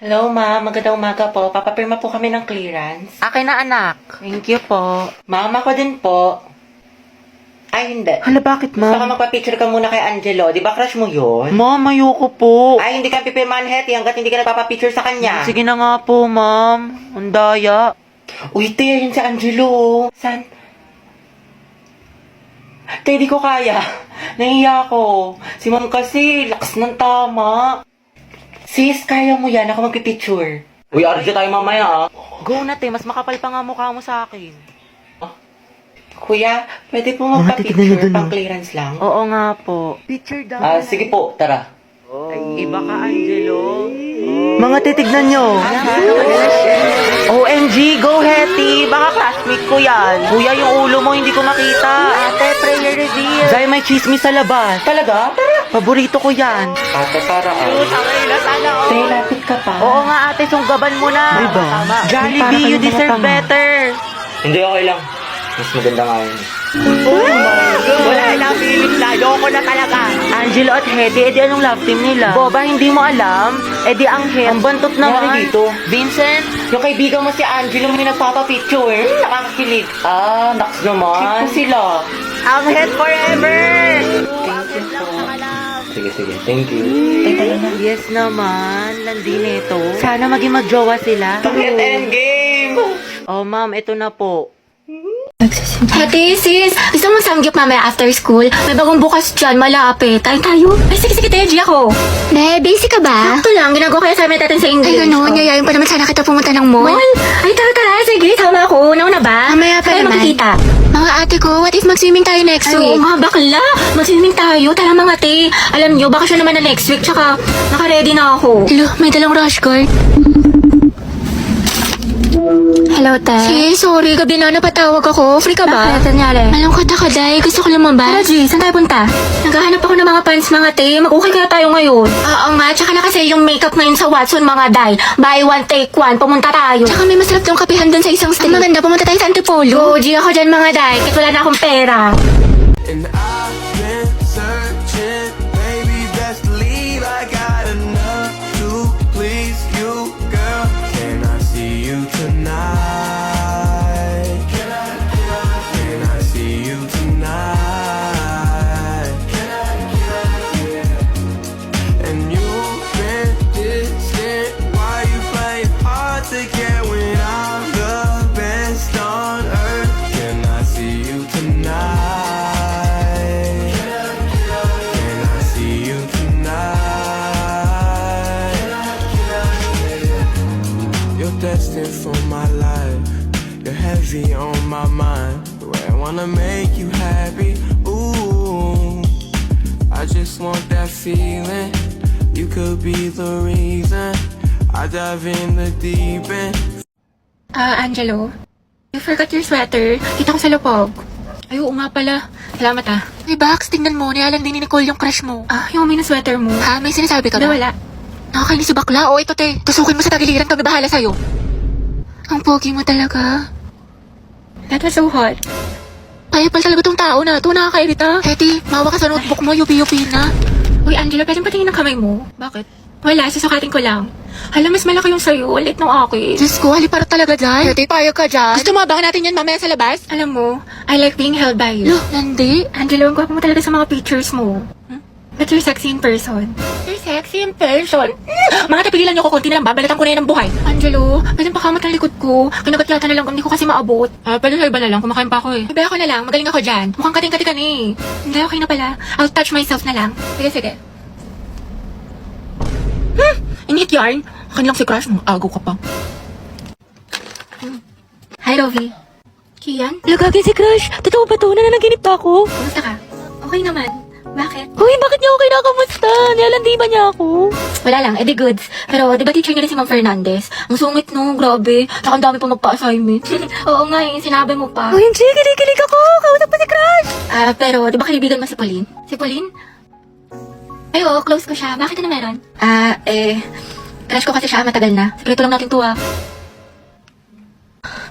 Hello, ma'am. Magandang umaga po. Papapirma po kami ng clearance. Akin na anak. Thank you po. Ma'am, ako din po. Ay, hindi. Hala, bakit Baka ma'am? magpa-picture ka muna kay Angelo. Di ba crush mo yun? Ma'am, ayoko po. Ay, hindi ka pipirmahan, Hetty, hanggat hindi ka nagpapapicture sa kanya. Sige na nga po, ma'am. Ang daya. Uy, te, yun si Angelo. San? Te, di ko kaya. Nahiya ako. Si ma'am kasi, lakas ng tama. Sis, kaya mo yan. Ako magpipicture. Uy, Arjo tayo mamaya, ah. Go na, te. Mas makapal pa nga mukha mo sa akin. Kuya, pwede po Mga titignan niyo magpa-picture dun, pang oh. clearance lang? Oo nga po. Picture daw. Sige po, tara. Iba ka, Angelo. Mga titignan nyo. OMG, go Hetty. Baka classmate ko yan. Kuya, yung ulo mo hindi ko makita. Ate, prayer reveal. Zay, may chismis sa labas. Talaga? Tara. Paborito ko yan. Ate, para Te, lapit ka pa. Oo nga ate, sunggaban mo na. Diba? Jollibee, you deserve better. Hindi, okay lang. Mas maganda nga yun. Wala na, feeling na. Ayoko na talaga. Angelo at Hedy, edi anong love team nila? Boba, hindi mo alam? Edi ang head. Ang bantot naman. Nangyari dito? Vincent? Yung kaibigan mo si Angelo may nagpapapicture. Nakakakilig. Naks naman. Cute po sila. Ang head forever! Thank you po. Sige. Thank you. Yes naman, landi nito. Sana maging magjowa sila. Bakit endgame? Oh ma'am, ito na po. Ate, sis, gusto mong samgyup mamaya after school? May bagong bukas dyan, malapit. Tayo. Ay, sige, Teji ako. Ne, busy ka ba? Sakto lang, ginagawa ko yung assignment natin sa English. Ay, gano'n, yayayin pa naman sana kita pumunta ng mall. Ay, tara, sige, sama ako. Nauna ba? Mamaya pa naman. Makikita. Mga ate ko, what if mag-swimming tayo next week? Oo nga, bakla. Mag-swimming tayo, tara mga ate. Alam nyo, bakasyon naman na next week, tsaka naka-ready na ako. Hello, may dalang rush guard. Hello, Te. Sis, sorry. Gabi na napatawag ako. Free ka ba? Bakit? Nangyari? Malungkot ako, Day. Gusto ko lumabas. Tara, G. Saan tayo punta? Naghahanap ako ng mga pants, mga Te. Mag-okay kaya tayo ngayon. Oo nga. Tsaka na kasi yung makeup ngayon sa Watson, mga Day. Buy one, take one. Pumunta tayo. Tsaka may masarap yung kapihan dun sa isang street. Ang maganda. Pumunta tayo sa Antipolo. Go, G. Ako dyan, mga Day. Kahit wala na akong pera. And I've been searching, baby, best believe I got enough to please you, girl. Can I see you tonight? Can I see you tonight? And you've been distant, why you playing hard to get when I'm the best on earth? Can I see you tonight? Destined for my life, you're heavy on my mind. The way I wanna make you happy, ooh. I just want that feeling. You could be the reason I dive in the deep end. Angelo, you forgot your sweater. Kita ko sa lupog. Ay, oo nga pala. Salamat Hey, Bax, tingnan mo. Nialang din ni Nicole yung crush mo. Yung may na sweater mo. May sinasabi ka ba? Wala. Nakakainis si bakla. O, ito te. Tusukin mo sa tagiliran. Kami bahala sa'yo. Ang pogi mo talaga. That was so hot. Kaya pala talaga tong tao na ito. Nakakairita. Hetty, mawa ka sa notebook mo. Yupi-yupi na. Uy, Angela, pwedeng patingin ng kamay mo? Bakit? Wala, susukatin ko lang. Hala, mas malaki yung sa'yo. Ulit nung akin. Diyos ko, halipara talaga dyan. Hetty, payag ka dyan. Gusto mo abangan natin yan mamaya sa labas? Alam mo, I like being held by you. Look, Nandi. Angela, ang gwapo mo talaga sa mga pictures mo. But you're sexy in person. You're sexy in person? Mga tapigilan niyo ko, konti na lang ba? Balatan ko na yan ng buhay. Angelo, pwede pakamat ng likod ko. Kinagat yata na lang, hindi ko kasi maabot. Pwede sa iba na lang, kumakain pa ako eh. Iba ako na lang, magaling ako dyan. Mukhang kating-kati ka na eh. Hindi, okay na pala. I'll touch myself na lang. Sige. Init yarn. Akin lang si crush mo, agaw ka pa. Hi, Rovi. Kian? Lagagi si Crush. Totoo ba to? Nananaginip pa ako? Kumusta ka? Okay naman. Bakit? Uy, bakit niya ako kinakamusta? Nilalandi ba niya ako? Wala lang, edi goods. Pero, di ba teacher niya rin si Ma'am Fernandez? Ang sungit no, grabe. Tsaka ang dami pa magpa-assignment. Oo nga eh, sinabi mo pa. OMG, kinikilig ako. Kausap pa si Crush. Pero, di ba kaibigan mo si Pauline? Si Pauline? Ay, oo, close ko siya. Bakit ano meron? Crush ko kasi siya, matagal na. Sikreto lang natin to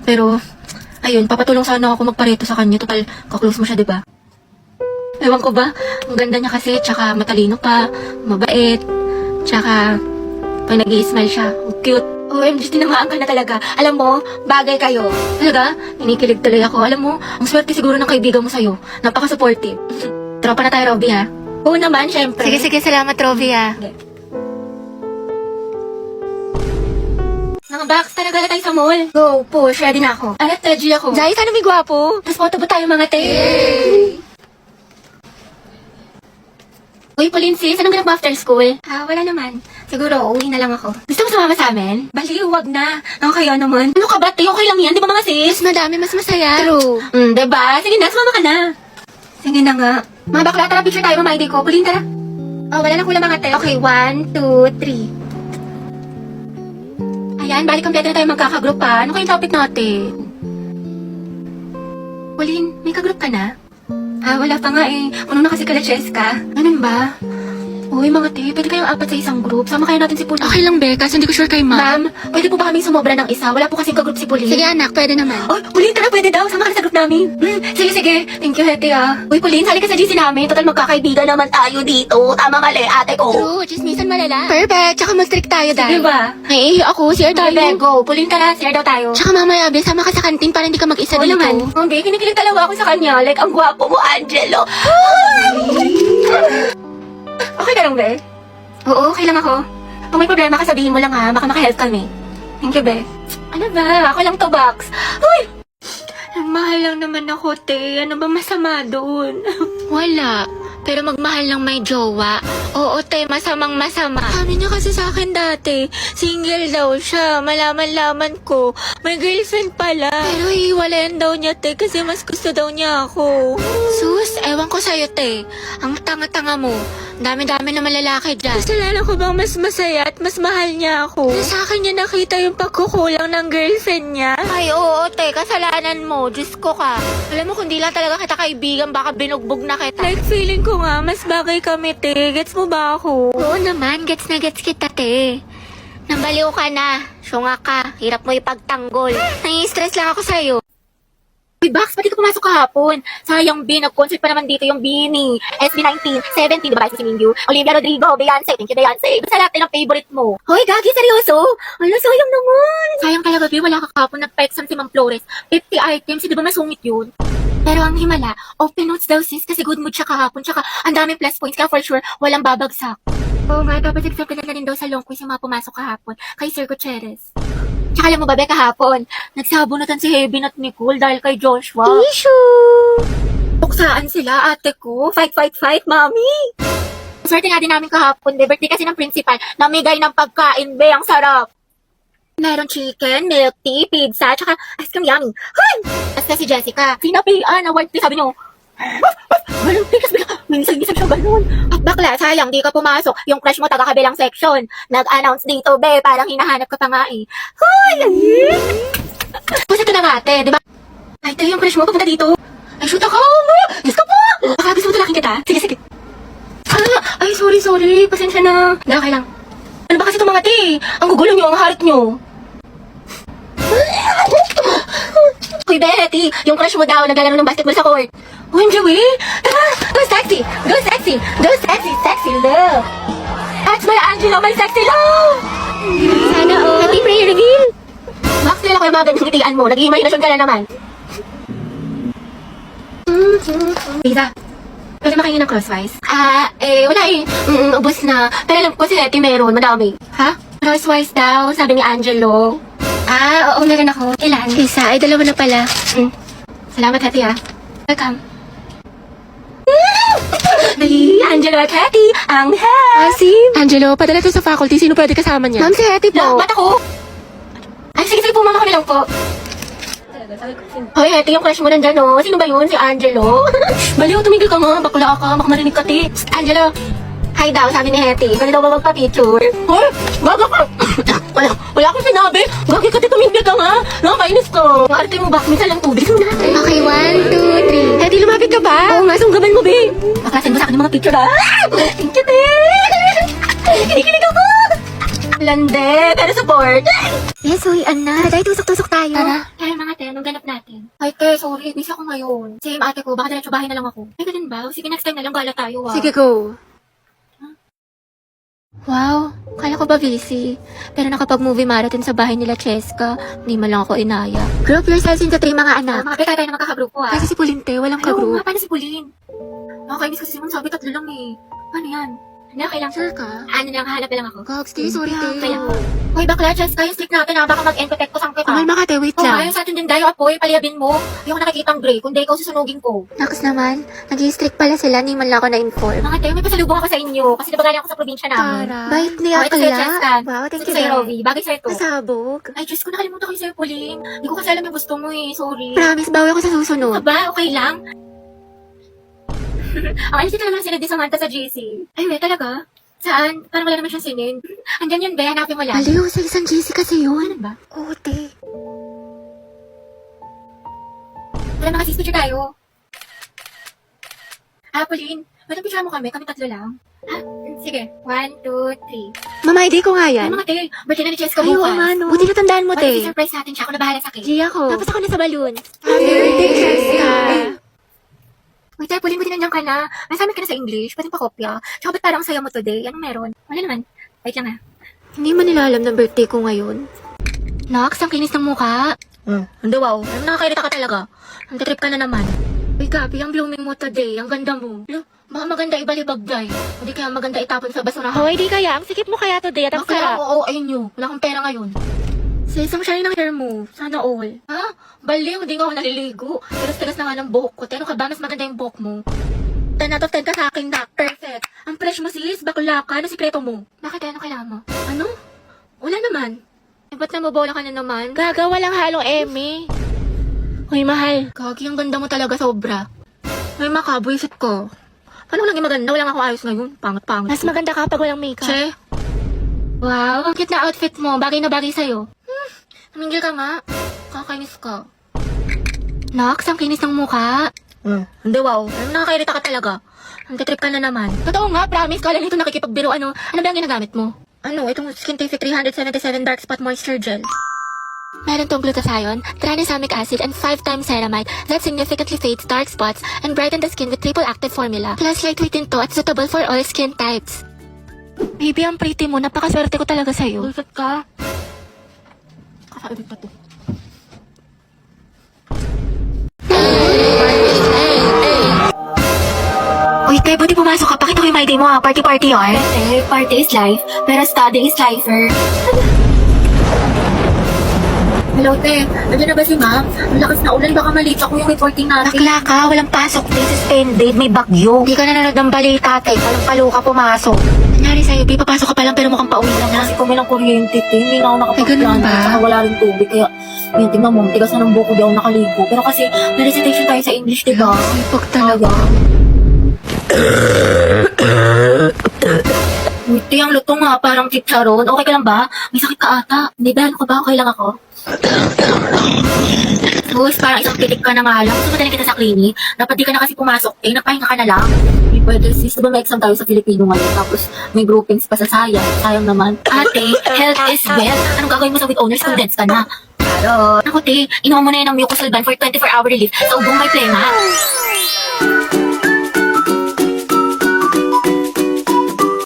Pero, ayun, papatulong sana ako magpareto sa kanya. Total, kaklose mo siya, di ba? Ewan ko ba, ang ganda niya kasi, tsaka matalino pa, mabait, tsaka Pag nag-i-smile siya, ang cute. OMG, tinamaan ka na talaga. Alam mo, bagay kayo. Talaga? Inikilig tuloy ako. Alam mo, ang swerte siguro ng kaibigan mo sa'yo. Napaka-supportive. Tropa na tayo, Robby, ha? Oo naman, syempre. Sige, salamat, Robby, ha? Mga box, talaga na tayo sa mall. Go, push, ready na ako. Alat, ready ako. Jai, sana may gwapo. Tapos photo ba tayo, mga te? Uy, Pauline sis, anong ganap mo after school? Wala naman. Siguro, uwi na lang ako. Gusto mo sumama sa amin? Baliw, wag na. Ako kaya naman. Ano ka ba, te? Okay lang yan, di ba mga sis? Mas madami, mas masaya. True. Diba? Sige na, sumama ka na. Sige na nga. Mga bakla, tara, picture tayo, mama ID ko. Pauline, tara. Oh, wala na kulang mga te. Okay, 1, 2, 3. Ayan, balik kompleto na tayo magkakagroup pa. Ano kayong topic natin? Pauline, may kagroup ka na? Wala pa nga eh. Puno na kasi kala Cheska. Ganun ba? Uy, mga te, pwede kayong apat sa isang group. Sama kayo natin si Pauline. Okay lang, Be. Kasi hindi ko sure kay ma'am. Ma'am, pwede po ba kaming sumobra ng isa? Wala po kasing kagroup si Pauline. Sige, anak. Pwede naman. Oh, Pauline, tara. Pwede daw. Sama ka na sa group namin. Sige. Thank you, Hete, ah. Uy, Pauline, sali ka sa GC namin. Total magkakaibigan naman tayo dito. Tama mali, ate ko. True. Chismisan malala. Perfect. Tsaka mag-strict tayo, dahil. Sige ba? Naiihi ako. Share tayo. Bebe, go. Pauline, tara. Share daw tayo. Tsaka mamaya, Be, sama ka sa kantin para hindi ka mag-isa dito. Naman. Okay, kinikilig talaga ako sa kanya. Like, ang gwapo mo, Angelo. Okay ka lang, Be? Oo, okay lang ako. Kung may problema ka, sabihin mo lang ha. Baka makahelp kami. Thank you, Be. Ano ba? Ako lang to, Box. Uy! Mahal lang naman ako, te. Ano ba masama doon? Wala. Pero magmahal lang may jowa. Oo, te. Masamang masama. Sabi niya kasi sa akin dati, single daw siya. Malaman-laman ko. May girlfriend pala. Pero hiwalayan daw niya, te. Kasi mas gusto daw niya ako. Sus, ewan ko sa'yo, te. Ang tanga-tanga mo. Dami-dami naman lalaki dyan. Kasalanan ko bang mas masaya at mas mahal niya ako? Na sa akin niya nakita yung pagkukulang ng girlfriend niya? Ay, oo, te. Kasalanan mo. Diyos ko ka. Alam mo, kung di lang talaga kita kaibigan, baka binugbog na kita. Like, feeling ko nga, mas bagay kami, te. Gets mo ba ako? Oo naman. Gets na gets kita, te. Nambaliw ka na. Syunga ka. Hirap mo ipagtanggol. Nai-stress lang ako sa'yo. Uy, Bax, pati ka pumasok kahapon. Sayang, B, nag-concert pa naman dito yung B ni SB19, 17, diba, si Mingyu, Olivia Rodrigo, Beyonce, thank you, Beyonce. Basta lahat ng favorite mo. Hoy, Gagi, seryoso? Ano, sayang naman. Sayang talaga, B, wala ka kahapon, nagpa-exam si Ma'am Flores. 50 items, di ba masungit yun? Pero ang himala, open notes daw sis, kasi good mood siya kahapon, tsaka ang daming plus points, kaya for sure, walang babagsak. Oo nga, dapat accepted na rin daw sa long quiz yung mga pumasok kahapon, kay Sir Gutierrez. Tsaka alam mo ba, Be, kahapon, nagsabunutan si Heaven at Nicole dahil kay Joshua. Issue! Tuksaan sila, ate ko. Fight, mami! Swerte nga din namin kahapon, Be. Birthday kasi ng principal. Namigay ng pagkain, Be. Ang sarap. Meron chicken, milk tea, pizza, tsaka ice cream yummy. Hoy! Tapos si Jessica, sinapian, award tea, sabi niyo. Walang tikas, minsan siya ganun. At bakla, sayang, di ka pumasok. Yung crush mo taga-kabilang section. Nag-announce dito, Be, parang hinahanap ka pa nga eh. Hoy! Pusa ka na nga, ate, di ba? Ay, tayo yung crush mo, papunta dito. Ay, shoot ako! Yes ka po! Baka gusto mo talaking kita. Sige. Ay, sorry. Pasensya na. Okay lang. Ano ba kasi itong mga te? Ang gugulo nyo, ang harit nyo. Hoy, Betty, yung crush mo daw, naglalaro ng basketball sa court. OMG, tara! Go sexy, sexy love. That's my Angelo, my sexy love! Sana happy prayer reveal! Max, nila ko yung mga ganyan ngitian mo. Nag-iimaginasyon ka na naman. Lisa, pwede makainin ng crosswise? Wala eh. Ubus na. Pero alam ko si Hetty meron, madami. Ha? Crosswise daw, sabi ni Angelo. Oo, meron ako. Ilan? Isa, ay dalawa na pala. Salamat, Hetty, ha. Welcome. Angelo at Hetty, ang Angelo, padala to sa faculty. Sino pwede kasama niya? Ma'am, si Hetty po. Ba't ako? Ay, sige po, mama kami lang po. Hoy, Hetty, yung crush mo nandyan, oh. Sino ba yun? Si Angelo? Baliw, tumigil ka nga. Bakla ka. Baka marinig ka, ti. Angelo. Hi daw, sabi ni Hetty. Pwede daw ba magpa-picture? Hoy, gaga ka. Wala akong sinabi. Gagi ka, ti, tumigil ka nga. Nakakainis ka. Arte mo ba? Minsan lang tubig. Okay, 1, 2, 3. Hetty, lumapit ka ba? Oo nga, sunggaban mo, be. Bakasin mo sa akin yung mga picture, ha? Thank you, te. Kinikilig ako. Lande, pero support. Yes, uy, Anna. Tara, tusok-tusok tayo. Tara. Kaya mga te, anong ganap natin? Ay, te, sorry. Busy ako ngayon. Same ate ko, baka diretso bahay na lang ako. Ay, ganun ba? Sige, next time na lang gala tayo, ah. Sige, go. Wow, kala ko ba busy? Pero nakapag-movie marathon sa bahay nila Cheska, hindi man lang ako inaya. Group yourselves into 3 mga anak. Mga tayo na magkakagrupo ah. Kasi si Pulinte, walang Ayaw ka-group. nga, paano si Pauline? Nakakainis kasi si Simon, sabi 3 lang eh. Paano yan? Ano, kailang Sure ka? Ano lang, hanap na lang ako. Gogs, sorry, te. Kaya, hoy bakla, Cheska, yung stick natin ha, baka mag-end-protect ko sang kita. Kumalma ka, te. Wait Oh, lang. ayaw sa atin din dayo, apoy, paliyabin mo. Yung nakikita ang gray, kundi ikaw susunugin ko. Naks naman, nag-i-strict pala sila, hindi man lang ako na-inform. Mga tayo, may pasalubong ako sa inyo, kasi diba galing ako sa probinsya namin. Bait niya Oh, ito sa'yo, akla. Cheska. Wow, thank Ito you, sa'yo, Dad. Rovi, bagay sa'yo to. Pasabog. Ay, Diyos ko, nakalimutan ko yung sa'yo, Pauline. Hindi ko kasi alam yung gusto mo eh, sorry. Promise, bawi ako sa susunod. Aba, okay lang. Okay, kasi talaga sila di Samantha sa GC. Ay, we, talaga? Saan? Parang wala naman siyang sinin. Andyan yun, be, hanapin mo lang. Baliw, sa isang GC kasi yun. Ano ba? Oo, te. Wala mga sis, picture tayo. Pauline, ba't picture mo kami? Kami 3 lang. Sige. 1, 2, 3. Mama, ID ko nga yan. Ano mga te? Birthday na ni Cheska Ay, oo bukas. nga, no. Buti natandaan mo, What if te. surprise natin siya? Ako na bahala sa cake. G ako. Tapos ako na sa balloon. Happy birthday, Cheska. Wait, Pauline, buti nandiyan ka na. Nasabi ka na sa English, pwedeng pakopya. Tsaka ba't parang ang saya mo today? Anong meron? Wala naman. Wait lang ah. Hindi man nila alam ng birthday ko ngayon. Nox, ang kinis ng mukha. Hindi wow. Nakakairita ka talaga. Ang trip ka na naman. Uy, Gabi, ang blooming mo today. Ang ganda mo. Lo, baka maganda ibalibag day. Hindi kaya maganda itapon sa basurahan. Hoy, di kaya. Ang sikip mo kaya today at ang Bakla, sarap. oo, ayun nyo. Wala akong pera ngayon. Sis, ang shiny ng hair mo. Sana all. Ha? Baliw, hindi nga ako naliligo. Tigas-tigas na nga ng buhok ko. Pero ka ba, mas maganda yung buhok mo. 10 out of 10 ka sa akin, Doc. Perfect. Ang fresh mo, sis. Bakla ka. Ano sikreto mo? Bakit? Ano kailangan mo? Ano? Wala naman. Eh, ba't nabobola ka na naman? Gaga, walang halong eme. Hoy, mahal. Kagi, ang ganda mo talaga sobra. May makabuisit ko. Paano lang yung maganda? Wala nga ako ayos ngayon. Pangit-pangit. Mas maganda ka pag walang makeup. Che. Wow, ang cute na outfit mo. Bagay na bagay sa'yo. Tumingil ka nga. Kakainis ka. Nox, ang kinis ng mukha. Hindi, wow. Nakakairita ka talaga. Ang trip ka na naman. Totoo nga, promise. Kala nito nakikipagbiro. Ano ba ang ginagamit mo? Ano, itong Skintific 377 Dark Spot Moisture Gel. Meron tong glutathione, tranexamic acid, and 5 times ceramide that significantly fades dark spots and brighten the skin with triple active formula. Plus, lightweight din to at suitable for all skin types. Baby, ang pretty mo. Napakaswerte ko talaga sa'yo. Ulfat ka. Kakaibig pa to. Uy, Tay, buti pumasok ka. Pakita ko yung my day mo ha. Party-party yar. Party is life, pero study is lifer. Hello, te. Nandiyan na ba si ma'am? Ang lakas na ulan. Baka malate ako yung reporting natin. Bakla ka, walang pasok. Day suspended, may bagyo. Hindi ka nanonood ng balita, Tay. Palang-palo ka pumasok. Nangyari sa'yo, Pi, papasok ka pa lang pero mukhang pauwi lang na. Kasi kung may lang kuryente, te. Hindi na ako Ay, nakapagplano. ganun ba? Saka wala rin tubig. Kaya, yun, tingnan mo. Tigas na ng buko, di ako nakaligo. Pero kasi, may recitation tayo sa English, di ba? Pag talaga. Buti ang luto nga, parang chicharon. Okay ka lang ba? May sakit ka ata. Hindi ba? Ano ka ba? Okay lang ako? Sus, parang isang titik ka na nga lang. Gusto mo kita sa clinic? Dapat di ka na kasi pumasok. Eh, nagpahinga ka na lang. Hindi pwede sis. Diba may exam tayo sa Filipino ngayon? Tapos may groupings pa sa sayang. Sayang naman. Ate, health is wealth. Anong gagawin mo sa with owner students ka na? Claro. Ako, te. Inuha mo na yun ng Mucosolvan for 24-hour relief sa ubong may plema.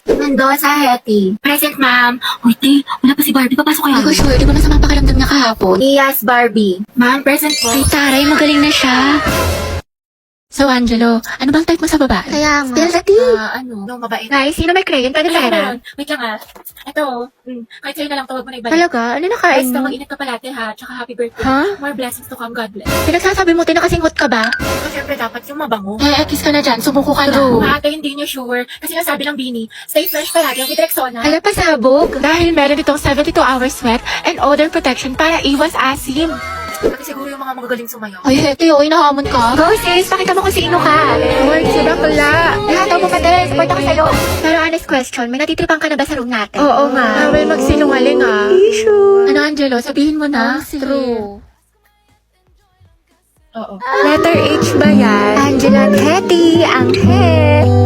Mendoza, Hetty. Present, ma'am. Uy, te, wala pa si Barbie. Papasok kaya? Hindi ko sure, di ba masama pakiramdam niya kahapon? Yes, Barbie. Ma'am, present po. Ay, taray, magaling na siya. So, Angelo, ano bang type mo sa babae? Kaya nga. Spill the tea. Ano? Yung mabait. Guys, sino may crayon? Pwede Kaya pera? meron. Wait lang ah. Ito, kahit sa'yo na lang tawag mo na ibalik. Talaga? Ano nakain Basta mo? mag-ingat ka palate ha. Tsaka happy birthday. Ha? More blessings to come. God bless. Pinagsasabi mo, tinakasingot ka ba? So, syempre dapat yung mabango. Eh, kiss ka na dyan. Sumuko ka na. Ate, hindi niya sure. Kasi nasabi ng Bini, stay fresh palagi with Rexona. Hala, pasabog. Dahil meron itong 72-hour sweat and odor protection para iwas asim. Pati siguro yung mga magagaling sumayaw. Ay, Hete, oy, nahamon ka. Go, sis. Pakita mo kung sino ka. Lord, si bakla. Lahat mo pa din. Support ako sa'yo. Pero honest question, may natitripan ka na ba sa room natin? Oo nga. Bawal magsinungaling ah. Ano, Angelo? Sabihin mo na. True. Oo. Letter H ba yan? Angelo at Hetty, ang het.